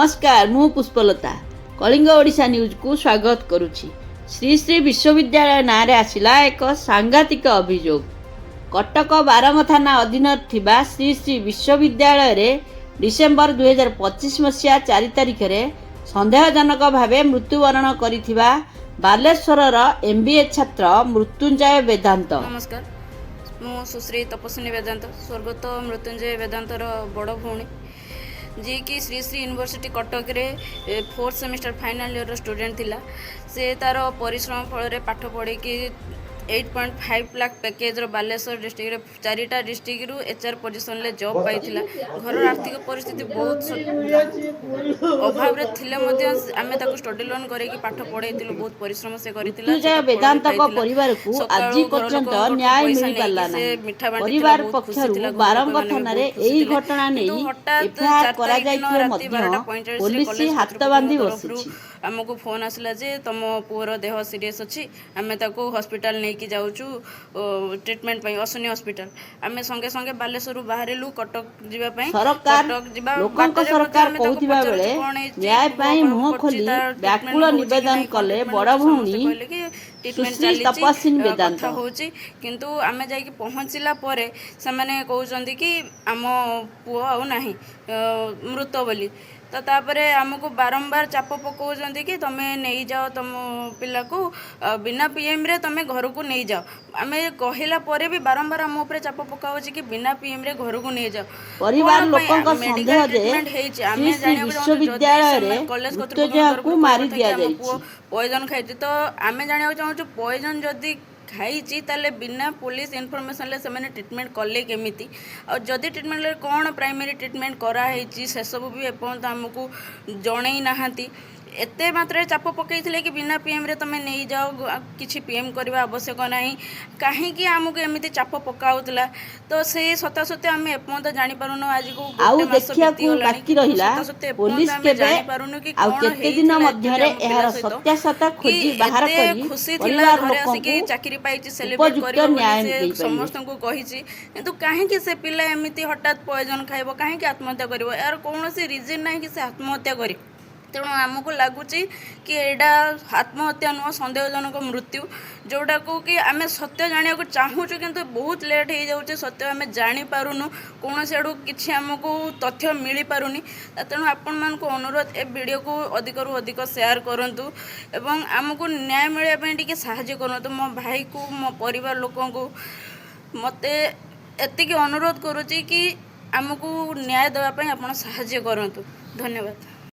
नमस्कार मु पुष्पलता कलिंग ओडिशा न्यूज को स्वागत करुछि। श्री श्री विश्वविद्यालय नाँ आसिला एक सांघातिक अभियोग। कटक बारंग थाना अधीन थिबा श्री श्री विश्वविद्यालय रे डिसेम्बर 2025 मसीहा 4 तारिख रे संदेहजनक भावे मृत्युवरण करिथिबा बालेश्वरर एमबीए छात्र मृत्युंजय वेदांत। नमस्कार मु सुश्री तपस्विनी वेदांत स्वर्गत मृत्युंजय वेदांतर बड़ भौणी जी कि श्री श्री यूनिवर्सिटी कटक रे 4th semester final year student थिला। से तार परिश्रम फल पाठ पढ़ी कि 8.5 लाख पैकेज बालेश्वर डिस्ट्रिक्ट रे 4टा डिस्ट्रिक्ट रु एचआर पोजीशन ले जॉब पाइथिला। घर आर्थिक परिस्थिति बहुत अभाव रे थिले मध्य आमे ताको स्टडी लोन करे कि पाठ पढैतिलु। बहुत परिश्रम से करितिला। मृत्युंजय वेदांत को परिवार को आज पर्यंत न्याय मिल पाला नहीं। परिवार पक्षरु बारंग थाना रे एही घटना नै एफआईआर करा जायथिले मध्य पुलिस हाथ बांधी बसिछि। आमको फोन आसला जे तुम पुअर देह सीरीयस अच्छी आमे ताको हॉस्पिटल नहीं कि जाऊचु ट्रीटमेंट पई अश्विनी हॉस्पिटल। आमे संगे संगे बालेश्वर बाहरिलु कटक जीवा पई। सरकार लोकंक सरकार कहथिबा बेले न्याय पई मुह खोली व्याकुल निवेदन कले बड़ भौणी सुश्री तपस्विनी वेदांत होची। किंतु आमे जाई कि पहुंचला परे से माने कहउचंदी कि आम पुओ आउ नाही मृत बोली। तो तापरे आमको बारंबार चाप पकाउछंती कि तमे नहीं जाओ तुम पिला को बिना पीएम रे तमे घर को नहीं जाओ। आमे कहिला परे भी बारंबार आम ऊपर चाप पकाउछि कि बिना पीएम रे घर को नहीं जाओ। परिवार लोकंक संदेह जे श्री श्री विश्वविद्यालय रे मृत्युंजय को मारी दिया जाय। पॉइजन खाइछि तो आमे जानिया चाहू पॉइजन जदी खाई ताले बिना पुलिस इनफॉरमेशन ले से ट्रीटमेंट कले केमिति और जदि ट्रीटमेंट ले कौन प्राइमरी ट्रीटमेंट कराई से सब भी एपर्यंत आमको जणई नाहांती। एते मात्रा चाप पकईथिले कि बिना पीएम रे तमे नहीं जाओ किछि पीएम करबा आवश्यक नाही काहे आमको एमिति चाप पकाउतला। तो से सता सत्य आम एपर्यंत जानि पारुनो। आज को आउ देखिया को बाकी रहिला पुलिस केबे आउ केते दिन मध्य रे एहार सत्यासता खोजी बाहर करी परिवार लोक को चाकरी पाइछि सेलिब्रेट करियो समस्त को कहिछि। किंतु काहे कि से पिला एमिति हठात पॉइजन खाइबो काहे कि आत्महत्या करिवो यार कोनोसी रीजन नाही कि से आत्महत्या करी। तेणु आमको लगुच कि एटा आत्महत्या नुह संदेहजनक मृत्यु जोटा को कि आम सत्य जाना चाहूँ किंतु बहुत लेट हो जाऊे सत्य आम जापारूनु कौन से आड़ू कि आमको तथ्य मिल पारुनी। तेणु आपण मान अनुरोध ए वीडियो को अधिक रु अधिक शेयर करूँ एवं आमको न्याय मिलने साहाय्य करूँ। मो भाई को मो परिवार लोक को मत एति अनुरोध करुच्ची कि आमको न्याय देवाई आप साहाय्य करूँ। धन्यवाद।